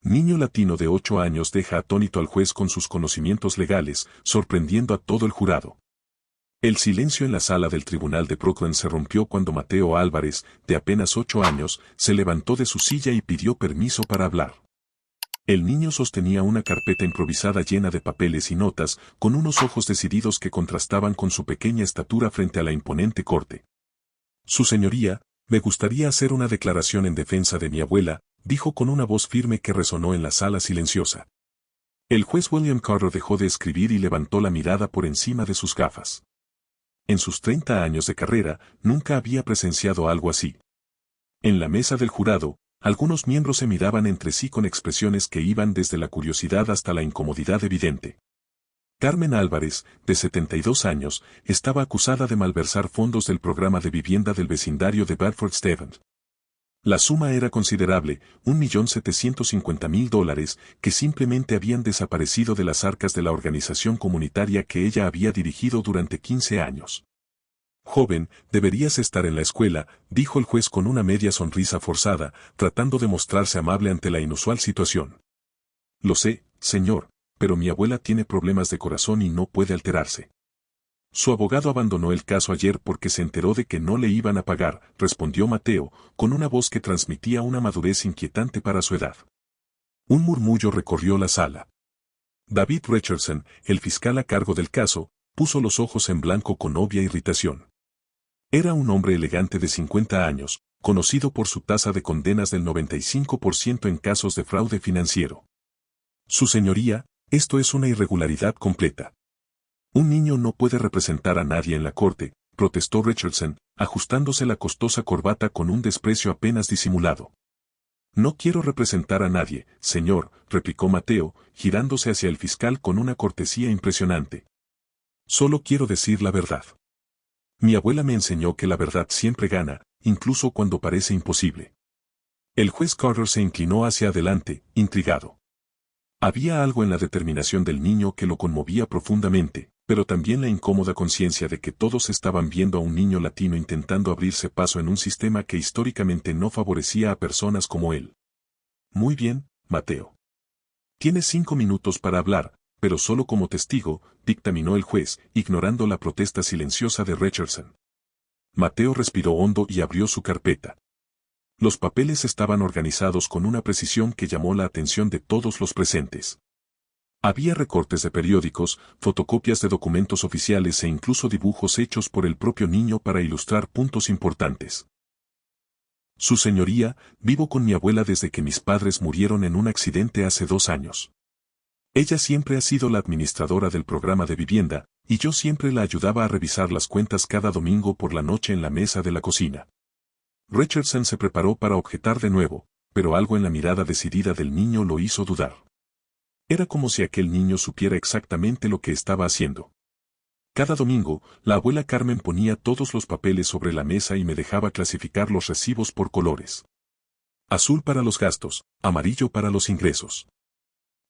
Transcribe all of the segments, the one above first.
Niño latino de 8 años deja atónito al juez con sus conocimientos legales, sorprendiendo a todo el jurado. El silencio en la sala del tribunal de Brooklyn se rompió cuando Mateo Álvarez, de apenas 8 años, se levantó de su silla y pidió permiso para hablar. El niño sostenía una carpeta improvisada llena de papeles y notas, con unos ojos decididos que contrastaban con su pequeña estatura frente a la imponente corte. Su señoría, me gustaría hacer una declaración en defensa de mi abuela, dijo con una voz firme que resonó en la sala silenciosa. El juez William Carter dejó de escribir y levantó la mirada por encima de sus gafas. En sus 30 años de carrera, nunca había presenciado algo así. En la mesa del jurado, algunos miembros se miraban entre sí con expresiones que iban desde la curiosidad hasta la incomodidad evidente. Carmen Álvarez, de 72 años, estaba acusada de malversar fondos del programa de vivienda del vecindario de Bedford-Stuyvesant. La suma era considerable, $1.750.000, que simplemente habían desaparecido de las arcas de la organización comunitaria que ella había dirigido durante 15 años. Joven, deberías estar en la escuela, dijo el juez con una media sonrisa forzada, tratando de mostrarse amable ante la inusual situación. Lo sé, señor, pero mi abuela tiene problemas de corazón y no puede alterarse. Su abogado abandonó el caso ayer porque se enteró de que no le iban a pagar, respondió Mateo, con una voz que transmitía una madurez inquietante para su edad. Un murmullo recorrió la sala. David Richardson, el fiscal a cargo del caso, puso los ojos en blanco con obvia irritación. Era un hombre elegante de 50 años, conocido por su tasa de condenas del 95% en casos de fraude financiero. Su señoría, esto es una irregularidad completa. Un niño no puede representar a nadie en la corte, protestó Richardson, ajustándose la costosa corbata con un desprecio apenas disimulado. No quiero representar a nadie, señor, replicó Mateo, girándose hacia el fiscal con una cortesía impresionante. Solo quiero decir la verdad. Mi abuela me enseñó que la verdad siempre gana, incluso cuando parece imposible. El juez Carter se inclinó hacia adelante, intrigado. Había algo en la determinación del niño que lo conmovía profundamente, pero también la incómoda conciencia de que todos estaban viendo a un niño latino intentando abrirse paso en un sistema que históricamente no favorecía a personas como él. Muy bien, Mateo. Tienes 5 minutos para hablar, pero solo como testigo, dictaminó el juez, ignorando la protesta silenciosa de Richardson. Mateo respiró hondo y abrió su carpeta. Los papeles estaban organizados con una precisión que llamó la atención de todos los presentes. Había recortes de periódicos, fotocopias de documentos oficiales e incluso dibujos hechos por el propio niño para ilustrar puntos importantes. Su señoría, vivo con mi abuela desde que mis padres murieron en un accidente hace 2 años. Ella siempre ha sido la administradora del programa de vivienda, y yo siempre la ayudaba a revisar las cuentas cada domingo por la noche en la mesa de la cocina. Richardson se preparó para objetar de nuevo, pero algo en la mirada decidida del niño lo hizo dudar. Era como si aquel niño supiera exactamente lo que estaba haciendo. Cada domingo, la abuela Carmen ponía todos los papeles sobre la mesa y me dejaba clasificar los recibos por colores. Azul para los gastos, amarillo para los ingresos.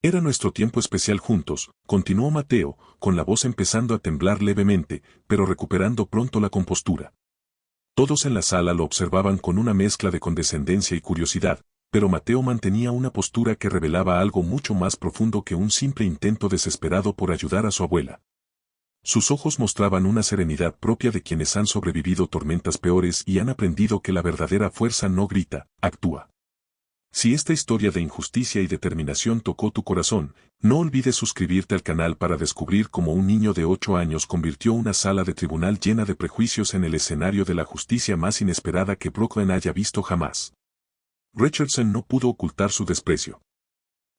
Era nuestro tiempo especial juntos, continuó Mateo, con la voz empezando a temblar levemente, pero recuperando pronto la compostura. Todos en la sala lo observaban con una mezcla de condescendencia y curiosidad, pero Mateo mantenía una postura que revelaba algo mucho más profundo que un simple intento desesperado por ayudar a su abuela. Sus ojos mostraban una serenidad propia de quienes han sobrevivido tormentas peores y han aprendido que la verdadera fuerza no grita, actúa. Si esta historia de injusticia y determinación tocó tu corazón, no olvides suscribirte al canal para descubrir cómo un niño de 8 años convirtió una sala de tribunal llena de prejuicios en el escenario de la justicia más inesperada que Brooklyn haya visto jamás. Richardson no pudo ocultar su desprecio.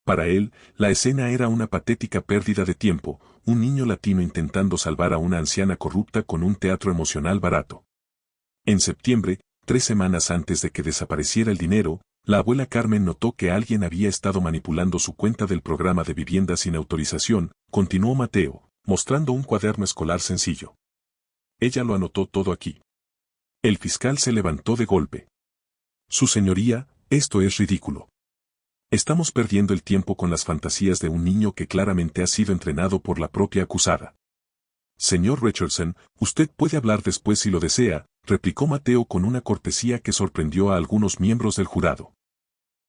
Para él, la escena era una patética pérdida de tiempo, un niño latino intentando salvar a una anciana corrupta con un teatro emocional barato. En septiembre, 3 semanas antes de que desapareciera el dinero, la abuela Carmen notó que alguien había estado manipulando su cuenta del programa de vivienda sin autorización, continuó Mateo, mostrando un cuaderno escolar sencillo. Ella lo anotó todo aquí. El fiscal se levantó de golpe. Su señoría, esto es ridículo. Estamos perdiendo el tiempo con las fantasías de un niño que claramente ha sido entrenado por la propia acusada. Señor Richardson, usted puede hablar después si lo desea, replicó Mateo con una cortesía que sorprendió a algunos miembros del jurado.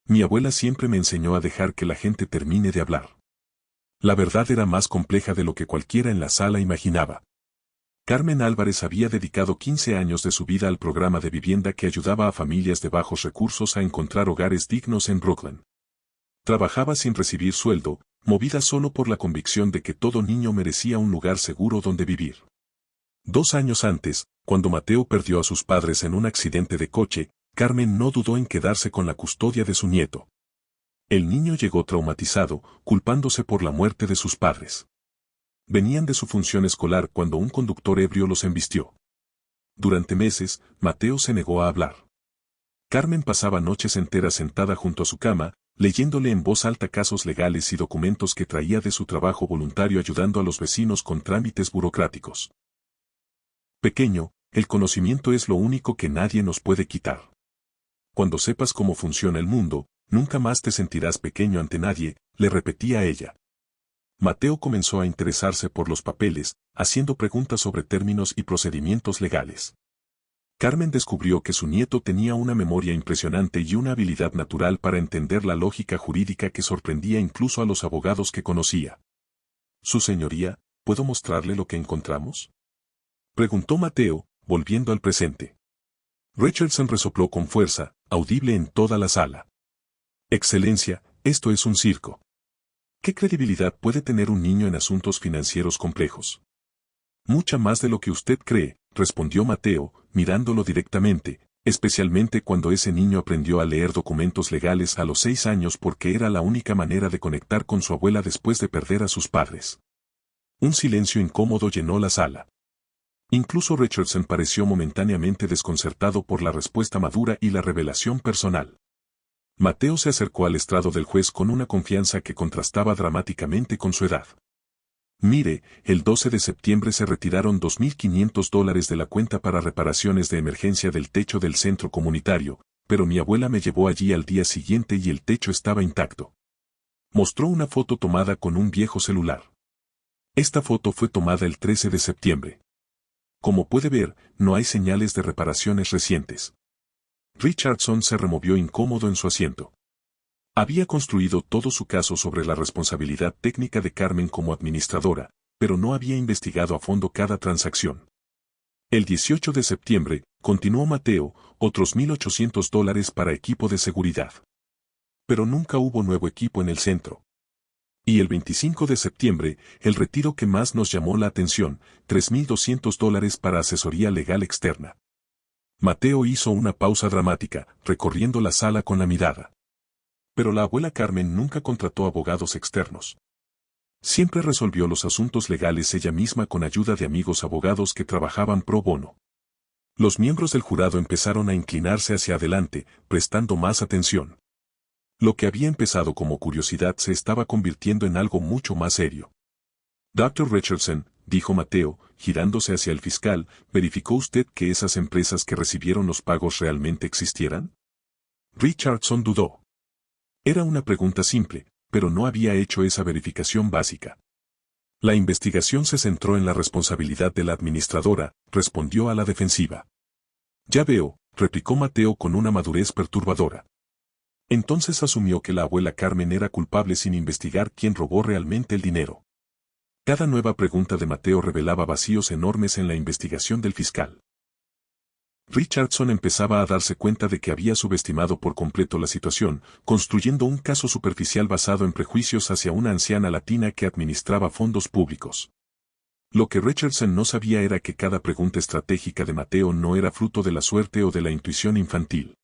Mi abuela siempre me enseñó a dejar que la gente termine de hablar. La verdad era más compleja de lo que cualquiera en la sala imaginaba. Carmen Álvarez había dedicado 15 años de su vida al programa de vivienda que ayudaba a familias de bajos recursos a encontrar hogares dignos en Brooklyn. Trabajaba sin recibir sueldo, movida solo por la convicción de que todo niño merecía un lugar seguro donde vivir. 2 años antes, cuando Mateo perdió a sus padres en un accidente de coche, Carmen no dudó en quedarse con la custodia de su nieto. El niño llegó traumatizado, culpándose por la muerte de sus padres. Venían de su función escolar cuando un conductor ebrio los embistió. Durante meses, Mateo se negó a hablar. Carmen pasaba noches enteras sentada junto a su cama, leyéndole en voz alta casos legales y documentos que traía de su trabajo voluntario ayudando a los vecinos con trámites burocráticos. Pequeño, el conocimiento es lo único que nadie nos puede quitar. Cuando sepas cómo funciona el mundo, nunca más te sentirás pequeño ante nadie, le repetía ella. Mateo comenzó a interesarse por los papeles, haciendo preguntas sobre términos y procedimientos legales. Carmen descubrió que su nieto tenía una memoria impresionante y una habilidad natural para entender la lógica jurídica que sorprendía incluso a los abogados que conocía. «Su señoría, ¿puedo mostrarle lo que encontramos?», preguntó Mateo, volviendo al presente. Richardson resopló con fuerza, audible en toda la sala. «Excelencia, esto es un circo. ¿Qué credibilidad puede tener un niño en asuntos financieros complejos?». «Mucha más de lo que usted cree», respondió Mateo, mirándolo directamente, especialmente cuando ese niño aprendió a leer documentos legales a los 6 años porque era la única manera de conectar con su abuela después de perder a sus padres. Un silencio incómodo llenó la sala. Incluso Richardson pareció momentáneamente desconcertado por la respuesta madura y la revelación personal. Mateo se acercó al estrado del juez con una confianza que contrastaba dramáticamente con su edad. «Mire, el 12 de septiembre se retiraron $2.500 de la cuenta para reparaciones de emergencia del techo del centro comunitario, pero mi abuela me llevó allí al día siguiente y el techo estaba intacto». Mostró una foto tomada con un viejo celular. Esta foto fue tomada el 13 de septiembre. Como puede ver, no hay señales de reparaciones recientes. Richardson se removió incómodo en su asiento. Había construido todo su caso sobre la responsabilidad técnica de Carmen como administradora, pero no había investigado a fondo cada transacción. El 18 de septiembre, continuó Mateo, otros $1.800 para equipo de seguridad. Pero nunca hubo nuevo equipo en el centro. Y el 25 de septiembre, el retiro que más nos llamó la atención, $3.200 para asesoría legal externa. Mateo hizo una pausa dramática, recorriendo la sala con la mirada. Pero la abuela Carmen nunca contrató abogados externos. Siempre resolvió los asuntos legales ella misma con ayuda de amigos abogados que trabajaban pro bono. Los miembros del jurado empezaron a inclinarse hacia adelante, prestando más atención. Lo que había empezado como curiosidad se estaba convirtiendo en algo mucho más serio. «Dr. Richardson», dijo Mateo, girándose hacia el fiscal, «¿verificó usted que esas empresas que recibieron los pagos realmente existieran?». Richardson dudó. Era una pregunta simple, pero no había hecho esa verificación básica. La investigación se centró en la responsabilidad de la administradora, respondió a la defensiva. «Ya veo», replicó Mateo con una madurez perturbadora. Entonces asumió que la abuela Carmen era culpable sin investigar quién robó realmente el dinero. Cada nueva pregunta de Mateo revelaba vacíos enormes en la investigación del fiscal. Richardson empezaba a darse cuenta de que había subestimado por completo la situación, construyendo un caso superficial basado en prejuicios hacia una anciana latina que administraba fondos públicos. Lo que Richardson no sabía era que cada pregunta estratégica de Mateo no era fruto de la suerte o de la intuición infantil.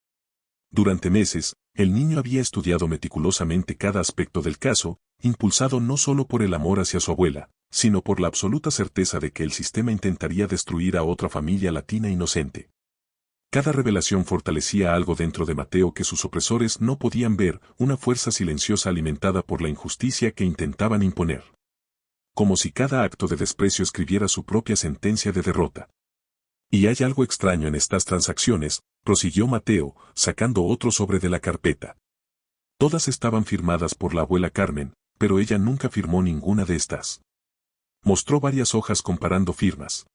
Durante meses, el niño había estudiado meticulosamente cada aspecto del caso, impulsado no solo por el amor hacia su abuela, sino por la absoluta certeza de que el sistema intentaría destruir a otra familia latina inocente. Cada revelación fortalecía algo dentro de Mateo que sus opresores no podían ver, una fuerza silenciosa alimentada por la injusticia que intentaban imponer. Como si cada acto de desprecio escribiera su propia sentencia de derrota. «Y hay algo extraño en estas transacciones», prosiguió Mateo, sacando otro sobre de la carpeta. Todas estaban firmadas por la abuela Carmen, pero ella nunca firmó ninguna de estas. Mostró varias hojas comparando firmas.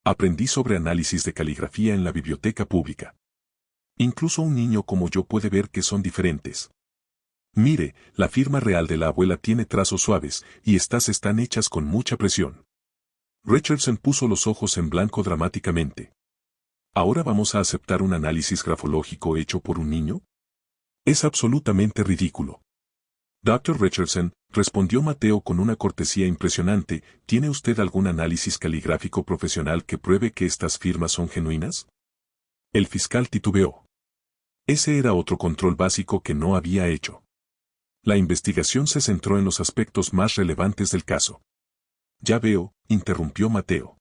«Aprendí sobre análisis de caligrafía en la biblioteca pública. Incluso un niño como yo puede ver que son diferentes. Mire, la firma real de la abuela tiene trazos suaves, y estas están hechas con mucha presión. Richardson puso los ojos en blanco dramáticamente. ¿Ahora vamos a aceptar un análisis grafológico hecho por un niño? Es absolutamente ridículo. Dr. Richardson, respondió Mateo con una cortesía impresionante, ¿tiene usted algún análisis caligráfico profesional que pruebe que estas firmas son genuinas? El fiscal titubeó. Ese era otro control básico que no había hecho. La investigación se centró en los aspectos más relevantes del caso. Ya veo, interrumpió Mateo.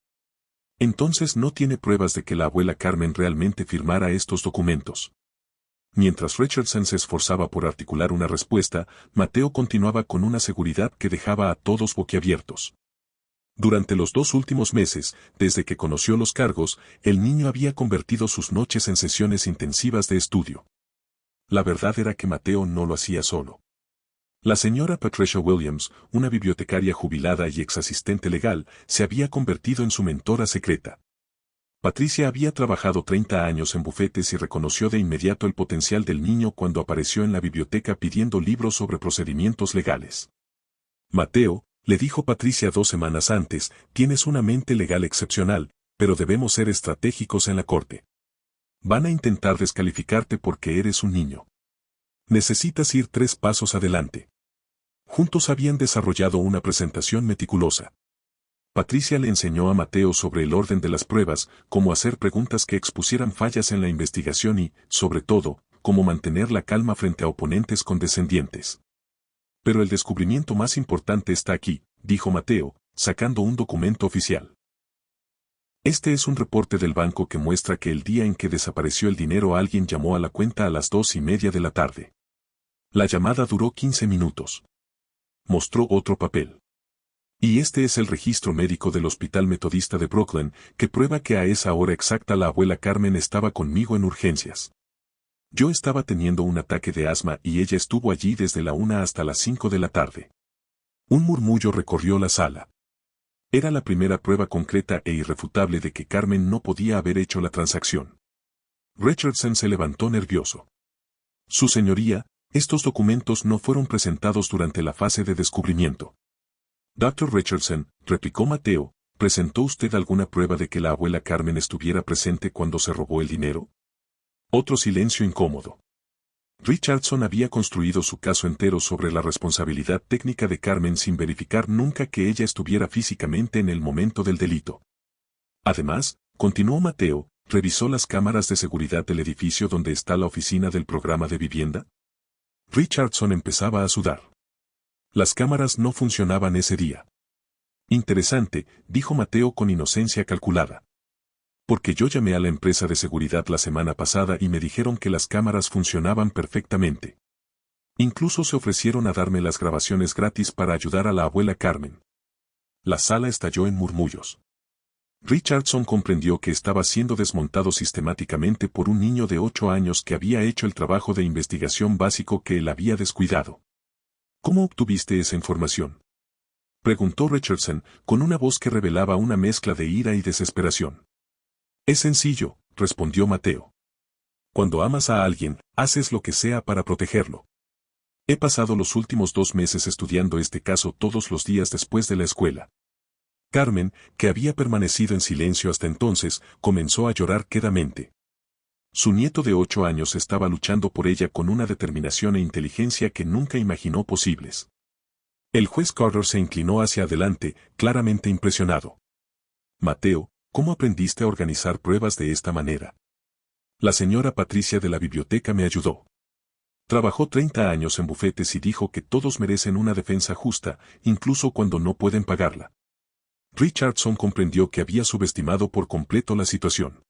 Entonces no tiene pruebas de que la abuela Carmen realmente firmara estos documentos. Mientras Richardson se esforzaba por articular una respuesta, Mateo continuaba con una seguridad que dejaba a todos boquiabiertos. Durante los 2 últimos meses, desde que conoció los cargos, el niño había convertido sus noches en sesiones intensivas de estudio. La verdad era que Mateo no lo hacía solo. La señora Patricia Williams, una bibliotecaria jubilada y exasistente legal, se había convertido en su mentora secreta. Patricia había trabajado 30 años en bufetes y reconoció de inmediato el potencial del niño cuando apareció en la biblioteca pidiendo libros sobre procedimientos legales. Mateo, le dijo Patricia 2 semanas antes, tienes una mente legal excepcional, pero debemos ser estratégicos en la corte. Van a intentar descalificarte porque eres un niño. Necesitas ir 3 pasos adelante. Juntos habían desarrollado una presentación meticulosa. Patricia le enseñó a Mateo sobre el orden de las pruebas, cómo hacer preguntas que expusieran fallas en la investigación y, sobre todo, cómo mantener la calma frente a oponentes condescendientes. Pero el descubrimiento más importante está aquí, dijo Mateo, sacando un documento oficial. Este es un reporte del banco que muestra que el día en que desapareció el dinero alguien llamó a la cuenta a las 2:30 de la tarde. La llamada duró 15 minutos. Mostró otro papel. Y este es el registro médico del Hospital Metodista de Brooklyn, que prueba que a esa hora exacta la abuela Carmen estaba conmigo en urgencias. Yo estaba teniendo un ataque de asma y ella estuvo allí desde la 1 hasta las 5 de la tarde. Un murmullo recorrió la sala. Era la primera prueba concreta e irrefutable de que Carmen no podía haber hecho la transacción. Richardson se levantó nervioso. Su señoría, estos documentos no fueron presentados durante la fase de descubrimiento. Dr. Richardson, replicó Mateo, ¿presentó usted alguna prueba de que la abuela Carmen estuviera presente cuando se robó el dinero? Otro silencio incómodo. Richardson había construido su caso entero sobre la responsabilidad técnica de Carmen sin verificar nunca que ella estuviera físicamente en el momento del delito. Además, continuó Mateo, ¿revisó las cámaras de seguridad del edificio donde está la oficina del programa de vivienda? Richardson empezaba a sudar. Las cámaras no funcionaban ese día. Interesante, dijo Mateo con inocencia calculada. Porque yo llamé a la empresa de seguridad la semana pasada y me dijeron que las cámaras funcionaban perfectamente. Incluso se ofrecieron a darme las grabaciones gratis para ayudar a la abuela Carmen. La sala estalló en murmullos. Richardson comprendió que estaba siendo desmontado sistemáticamente por un niño de 8 años que había hecho el trabajo de investigación básico que él había descuidado. ¿Cómo obtuviste esa información?, preguntó Richardson, con una voz que revelaba una mezcla de ira y desesperación. Es sencillo, respondió Mateo. Cuando amas a alguien, haces lo que sea para protegerlo. He pasado los últimos 2 meses estudiando este caso todos los días después de la escuela. Carmen, que había permanecido en silencio hasta entonces, comenzó a llorar quedamente. Su nieto de 8 años estaba luchando por ella con una determinación e inteligencia que nunca imaginó posibles. El juez Carter se inclinó hacia adelante, claramente impresionado. Mateo, ¿cómo aprendiste a organizar pruebas de esta manera? La señora Patricia de la biblioteca me ayudó. Trabajó 30 años en bufetes y dijo que todos merecen una defensa justa, incluso cuando no pueden pagarla. Richardson comprendió que había subestimado por completo la situación.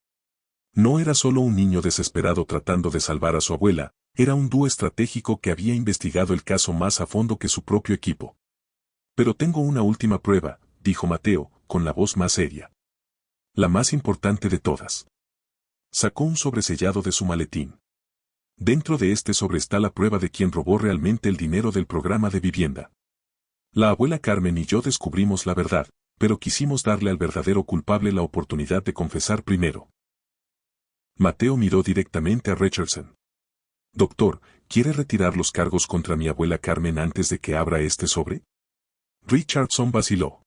No era solo un niño desesperado tratando de salvar a su abuela, era un dúo estratégico que había investigado el caso más a fondo que su propio equipo. Pero tengo una última prueba, dijo Mateo, con la voz más seria. La más importante de todas. Sacó un sobresellado de su maletín. Dentro de este sobre está la prueba de quién robó realmente el dinero del programa de vivienda. La abuela Carmen y yo descubrimos la verdad, pero quisimos darle al verdadero culpable la oportunidad de confesar primero. Mateo miró directamente a Richardson. Doctor, ¿quiere retirar los cargos contra mi abuela Carmen antes de que abra este sobre? Richardson vaciló.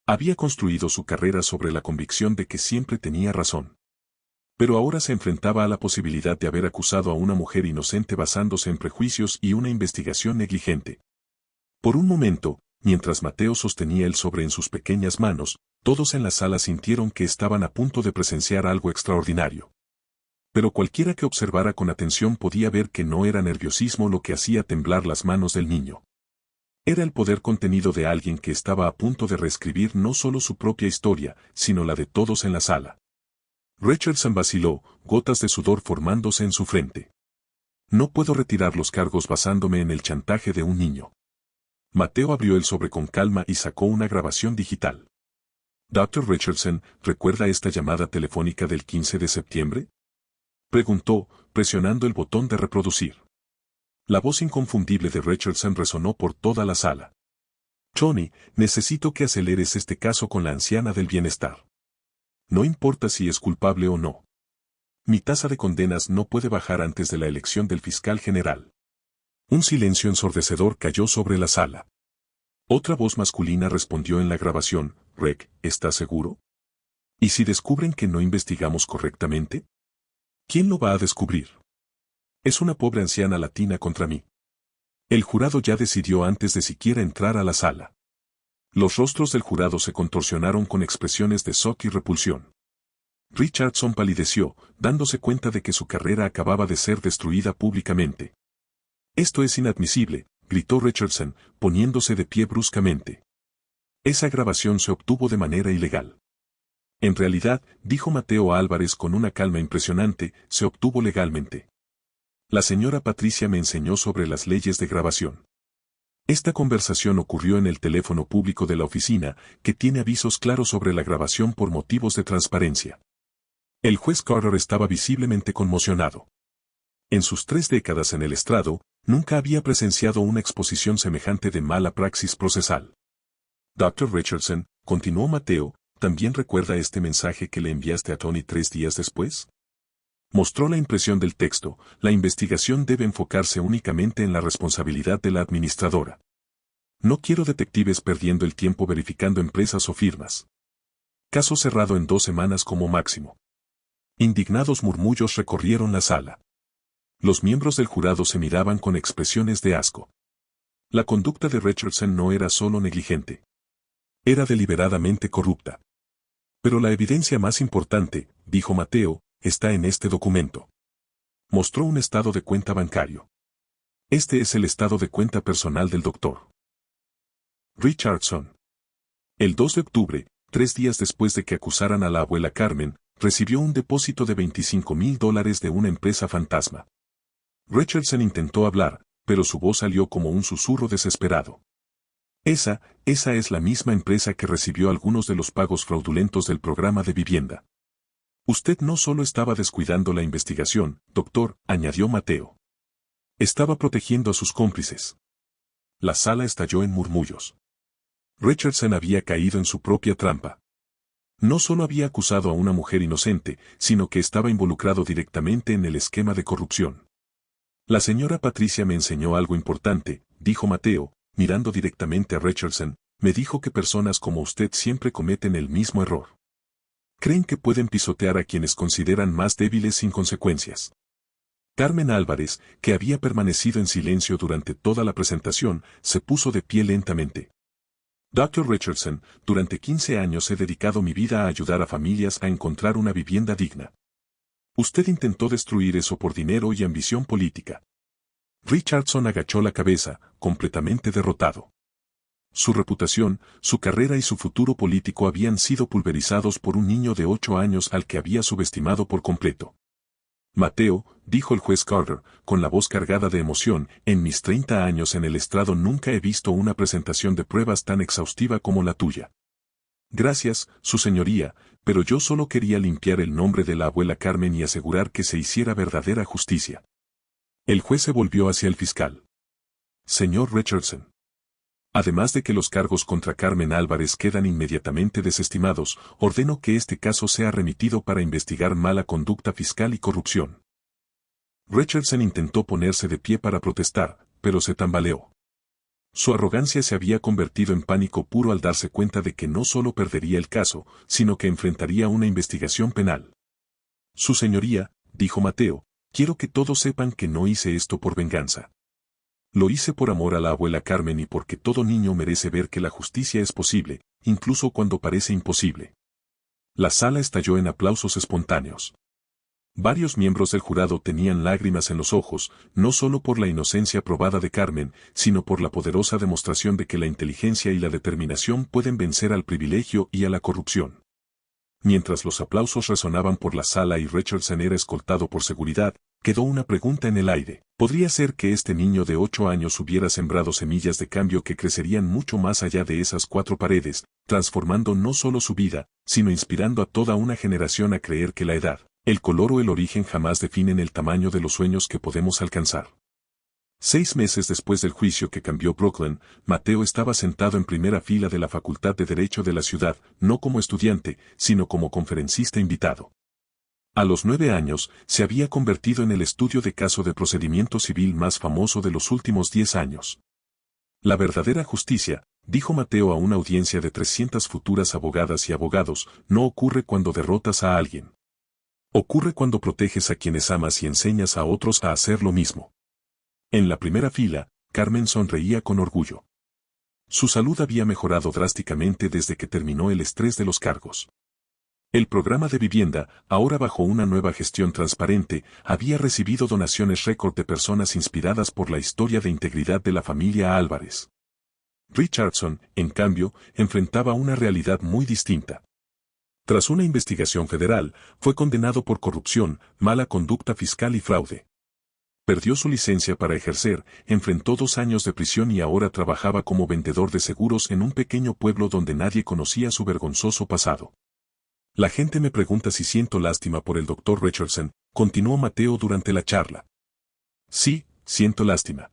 Había construido su carrera sobre la convicción de que siempre tenía razón. Pero ahora se enfrentaba a la posibilidad de haber acusado a una mujer inocente basándose en prejuicios y una investigación negligente. Por un momento, mientras Mateo sostenía el sobre en sus pequeñas manos, todos en la sala sintieron que estaban a punto de presenciar algo extraordinario. Pero cualquiera que observara con atención podía ver que no era nerviosismo lo que hacía temblar las manos del niño. Era el poder contenido de alguien que estaba a punto de reescribir no solo su propia historia, sino la de todos en la sala. Richardson vaciló, gotas de sudor formándose en su frente. No puedo retirar los cargos basándome en el chantaje de un niño. Mateo abrió el sobre con calma y sacó una grabación digital. Dr. Richardson, ¿recuerda esta llamada telefónica del 15 de septiembre? Preguntó, presionando el botón de reproducir. La voz inconfundible de Richardson resonó por toda la sala. Tony, necesito que aceleres este caso con la anciana del bienestar. No importa si es culpable o no. Mi tasa de condenas no puede bajar antes de la elección del fiscal general. Un silencio ensordecedor cayó sobre la sala. Otra voz masculina respondió en la grabación, Rec, ¿estás seguro? ¿Y si descubren que no investigamos correctamente? ¿Quién lo va a descubrir? Es una pobre anciana latina contra mí. El jurado ya decidió antes de siquiera entrar a la sala. Los rostros del jurado se contorsionaron con expresiones de shock y repulsión. Richardson palideció, dándose cuenta de que su carrera acababa de ser destruida públicamente. Esto es inadmisible, gritó Richardson, poniéndose de pie bruscamente. Esa grabación se obtuvo de manera ilegal. En realidad, dijo Mateo Álvarez con una calma impresionante, se obtuvo legalmente. La señora Patricia me enseñó sobre las leyes de grabación. Esta conversación ocurrió en el teléfono público de la oficina, que tiene avisos claros sobre la grabación por motivos de transparencia. El juez Carter estaba visiblemente conmocionado. En sus 3 décadas en el estrado, nunca había presenciado una exposición semejante de mala praxis procesal. Dr. Richardson, continuó Mateo, ¿también recuerda este mensaje que le enviaste a Tony 3 días después? Mostró la impresión del texto, la investigación debe enfocarse únicamente en la responsabilidad de la administradora. No quiero detectives perdiendo el tiempo verificando empresas o firmas. Caso cerrado en 2 semanas como máximo. Indignados murmullos recorrieron la sala. Los miembros del jurado se miraban con expresiones de asco. La conducta de Richardson no era solo negligente. Era deliberadamente corrupta. Pero la evidencia más importante, dijo Mateo, está en este documento. Mostró un estado de cuenta bancario. Este es el estado de cuenta personal del doctor Richardson. El 2 de octubre, 3 días después de que acusaran a la abuela Carmen, recibió un depósito de $25,000 de una empresa fantasma. Richardson intentó hablar, pero su voz salió como un susurro desesperado. Esa es la misma empresa que recibió algunos de los pagos fraudulentos del programa de vivienda. Usted no solo estaba descuidando la investigación, doctor, añadió Mateo. Estaba protegiendo a sus cómplices. La sala estalló en murmullos. Richardson había caído en su propia trampa. No solo había acusado a una mujer inocente, sino que estaba involucrado directamente en el esquema de corrupción. La señora Patricia me enseñó algo importante, dijo Mateo, mirando directamente a Richardson, me dijo que personas como usted siempre cometen el mismo error. Creen que pueden pisotear a quienes consideran más débiles sin consecuencias. Carmen Álvarez, que había permanecido en silencio durante toda la presentación, se puso de pie lentamente. Dr. Richardson, durante 15 años he dedicado mi vida a ayudar a familias a encontrar una vivienda digna. Usted intentó destruir eso por dinero y ambición política. Richardson agachó la cabeza, completamente derrotado. Su reputación, su carrera y su futuro político habían sido pulverizados por un niño de 8 años al que había subestimado por completo. Mateo, dijo el juez Carter, con la voz cargada de emoción, en mis 30 años en el estrado nunca he visto una presentación de pruebas tan exhaustiva como la tuya. Gracias, su señoría, pero yo solo quería limpiar el nombre de la abuela Carmen y asegurar que se hiciera verdadera justicia. El juez se volvió hacia el fiscal. Señor Richardson. Además de que los cargos contra Carmen Álvarez quedan inmediatamente desestimados, ordeno que este caso sea remitido para investigar mala conducta fiscal y corrupción. Richardson intentó ponerse de pie para protestar, pero se tambaleó. Su arrogancia se había convertido en pánico puro al darse cuenta de que no solo perdería el caso, sino que enfrentaría una investigación penal. Su señoría, dijo Mateo, quiero que todos sepan que no hice esto por venganza. Lo hice por amor a la abuela Carmen y porque todo niño merece ver que la justicia es posible, incluso cuando parece imposible. La sala estalló en aplausos espontáneos. Varios miembros del jurado tenían lágrimas en los ojos, no solo por la inocencia probada de Carmen, sino por la poderosa demostración de que la inteligencia y la determinación pueden vencer al privilegio y a la corrupción. Mientras los aplausos resonaban por la sala y Richardson era escoltado por seguridad, quedó una pregunta en el aire. ¿Podría ser que este niño de 8 años hubiera sembrado semillas de cambio que crecerían mucho más allá de esas 4 paredes, transformando no solo su vida, sino inspirando a toda una generación a creer que la edad, el color o el origen jamás definen el tamaño de los sueños que podemos alcanzar? 6 meses después del juicio que cambió Brooklyn, Mateo estaba sentado en primera fila de la Facultad de Derecho de la ciudad, no como estudiante, sino como conferencista invitado. A los 9 años, se había convertido en el estudio de caso de procedimiento civil más famoso de los últimos 10 años. La verdadera justicia, dijo Mateo a una audiencia de 300 futuras abogadas y abogados, no ocurre cuando derrotas a alguien. Ocurre cuando proteges a quienes amas y enseñas a otros a hacer lo mismo. En la primera fila, Carmen sonreía con orgullo. Su salud había mejorado drásticamente desde que terminó el estrés de los cargos. El programa de vivienda, ahora bajo una nueva gestión transparente, había recibido donaciones récord de personas inspiradas por la historia de integridad de la familia Álvarez. Richardson, en cambio, enfrentaba una realidad muy distinta. Tras una investigación federal, fue condenado por corrupción, mala conducta fiscal y fraude. Perdió su licencia para ejercer, enfrentó 2 años de prisión y ahora trabajaba como vendedor de seguros en un pequeño pueblo donde nadie conocía su vergonzoso pasado. La gente me pregunta si siento lástima por el Dr. Richardson, continuó Mateo durante la charla. Sí, siento lástima.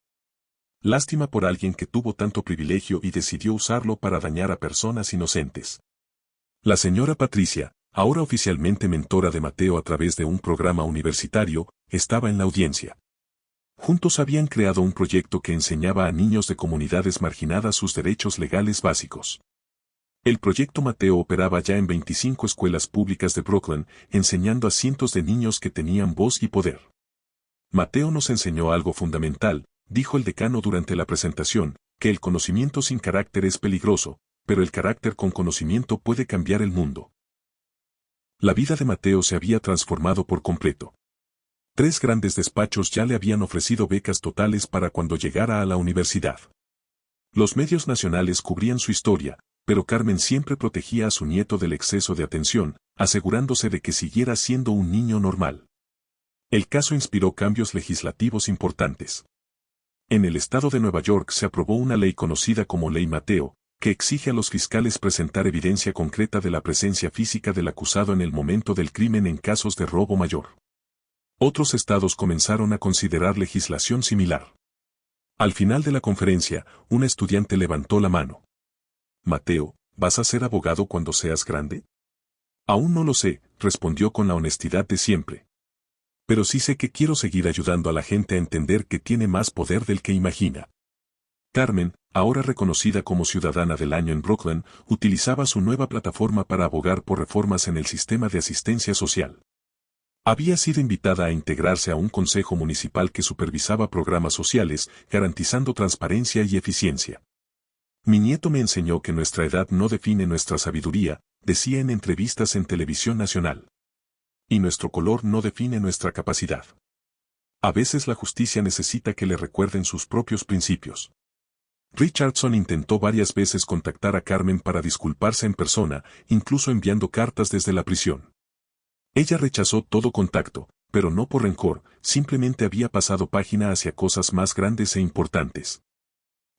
Lástima por alguien que tuvo tanto privilegio y decidió usarlo para dañar a personas inocentes. La señora Patricia, ahora oficialmente mentora de Mateo a través de un programa universitario, estaba en la audiencia. Juntos habían creado un proyecto que enseñaba a niños de comunidades marginadas sus derechos legales básicos. El proyecto Mateo operaba ya en 25 escuelas públicas de Brooklyn, enseñando a cientos de niños que tenían voz y poder. Mateo nos enseñó algo fundamental, dijo el decano durante la presentación, que el conocimiento sin carácter es peligroso, pero el carácter con conocimiento puede cambiar el mundo. La vida de Mateo se había transformado por completo. 3 grandes despachos ya le habían ofrecido becas totales para cuando llegara a la universidad. Los medios nacionales cubrían su historia, pero Carmen siempre protegía a su nieto del exceso de atención, asegurándose de que siguiera siendo un niño normal. El caso inspiró cambios legislativos importantes. En el estado de Nueva York se aprobó una ley conocida como Ley Mateo, que exige a los fiscales presentar evidencia concreta de la presencia física del acusado en el momento del crimen en casos de robo mayor. Otros estados comenzaron a considerar legislación similar. Al final de la conferencia, una estudiante levantó la mano. Mateo, ¿vas a ser abogado cuando seas grande? Aún no lo sé, respondió con la honestidad de siempre. Pero sí sé que quiero seguir ayudando a la gente a entender que tiene más poder del que imagina. Carmen, ahora reconocida como Ciudadana del Año en Brooklyn, utilizaba su nueva plataforma para abogar por reformas en el sistema de asistencia social. Había sido invitada a integrarse a un consejo municipal que supervisaba programas sociales, garantizando transparencia y eficiencia. Mi nieto me enseñó que nuestra edad no define nuestra sabiduría, decía en entrevistas en televisión nacional. Y nuestro color no define nuestra capacidad. A veces la justicia necesita que le recuerden sus propios principios. Richardson intentó varias veces contactar a Carmen para disculparse en persona, incluso enviando cartas desde la prisión. Ella rechazó todo contacto, pero no por rencor, simplemente había pasado página hacia cosas más grandes e importantes.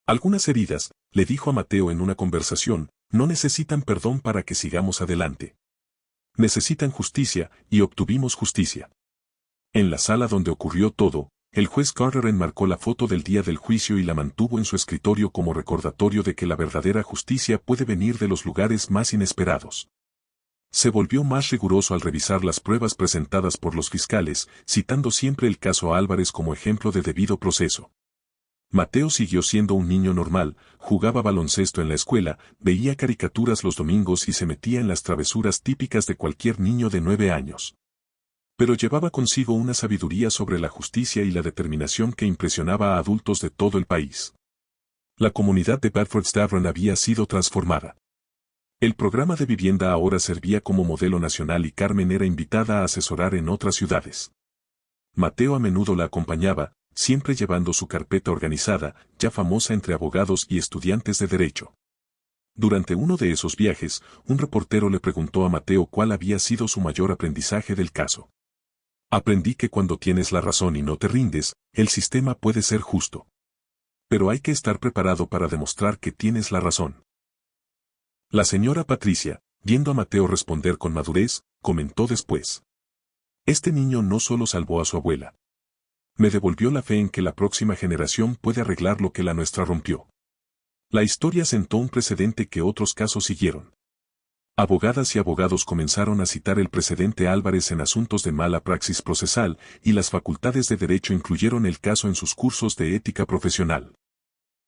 Algunas heridas, le dijo a Mateo en una conversación, no necesitan perdón para que sigamos adelante. Necesitan justicia, y obtuvimos justicia. En la sala donde ocurrió todo, El juez Carter enmarcó la foto del día del juicio y la mantuvo en su escritorio como recordatorio de que la verdadera justicia puede venir de los lugares más inesperados. Se volvió más riguroso al revisar las pruebas presentadas por los fiscales, citando siempre el caso Álvarez como ejemplo de debido proceso. Mateo siguió siendo un niño normal, jugaba baloncesto en la escuela, veía caricaturas los domingos y se metía en las travesuras típicas de cualquier niño de 9 años. Pero llevaba consigo una sabiduría sobre la justicia y la determinación que impresionaba a adultos de todo el país. La comunidad de Bedford Stavron había sido transformada. El programa de vivienda ahora servía como modelo nacional y Carmen era invitada a asesorar en otras ciudades. Mateo a menudo la acompañaba, siempre llevando su carpeta organizada, ya famosa entre abogados y estudiantes de derecho. Durante uno de esos viajes, un reportero le preguntó a Mateo cuál había sido su mayor aprendizaje del caso. Aprendí que cuando tienes la razón y no te rindes, el sistema puede ser justo. Pero hay que estar preparado para demostrar que tienes la razón. La señora Patricia, viendo a Mateo responder con madurez, comentó después. Este niño no solo salvó a su abuela. Me devolvió la fe en que la próxima generación puede arreglar lo que la nuestra rompió. La historia sentó un precedente que otros casos siguieron. Abogadas y abogados comenzaron a citar el precedente Álvarez en asuntos de mala praxis procesal, y las facultades de derecho incluyeron el caso en sus cursos de ética profesional.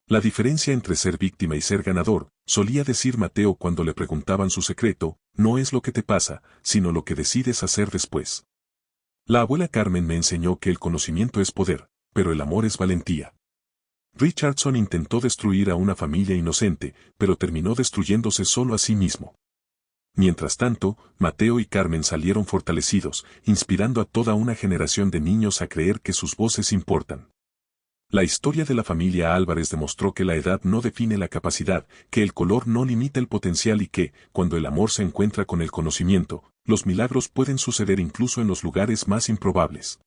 La diferencia entre ser víctima y ser ganador, solía decir Mateo cuando le preguntaban su secreto, no es lo que te pasa, sino lo que decides hacer después. La abuela Carmen me enseñó que el conocimiento es poder, pero el amor es valentía. Richardson intentó destruir a una familia inocente, pero terminó destruyéndose solo a sí mismo. Mientras tanto, Mateo y Carmen salieron fortalecidos, inspirando a toda una generación de niños a creer que sus voces importan. La historia de la familia Álvarez demostró que la edad no define la capacidad, que el color no limita el potencial y que, cuando el amor se encuentra con el conocimiento, los milagros pueden suceder incluso en los lugares más improbables.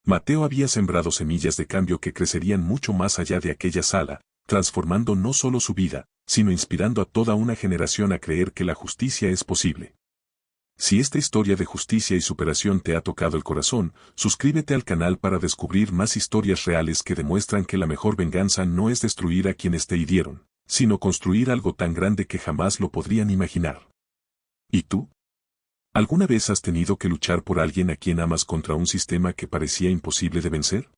Mateo había sembrado semillas de cambio que crecerían mucho más allá de aquella sala, transformando no solo su vida, sino inspirando a toda una generación a creer que la justicia es posible. Si esta historia de justicia y superación te ha tocado el corazón, suscríbete al canal para descubrir más historias reales que demuestran que la mejor venganza no es destruir a quienes te hirieron, sino construir algo tan grande que jamás lo podrían imaginar. ¿Y tú? ¿Alguna vez has tenido que luchar por alguien a quien amas contra un sistema que parecía imposible de vencer?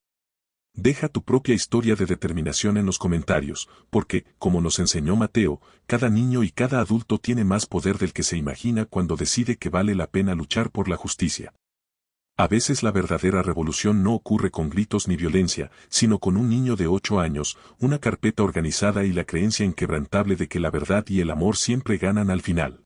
Deja tu propia historia de determinación en los comentarios, porque, como nos enseñó Mateo, cada niño y cada adulto tiene más poder del que se imagina cuando decide que vale la pena luchar por la justicia. A veces la verdadera revolución no ocurre con gritos ni violencia, sino con un niño de 8 años, una carpeta organizada y la creencia inquebrantable de que la verdad y el amor siempre ganan al final.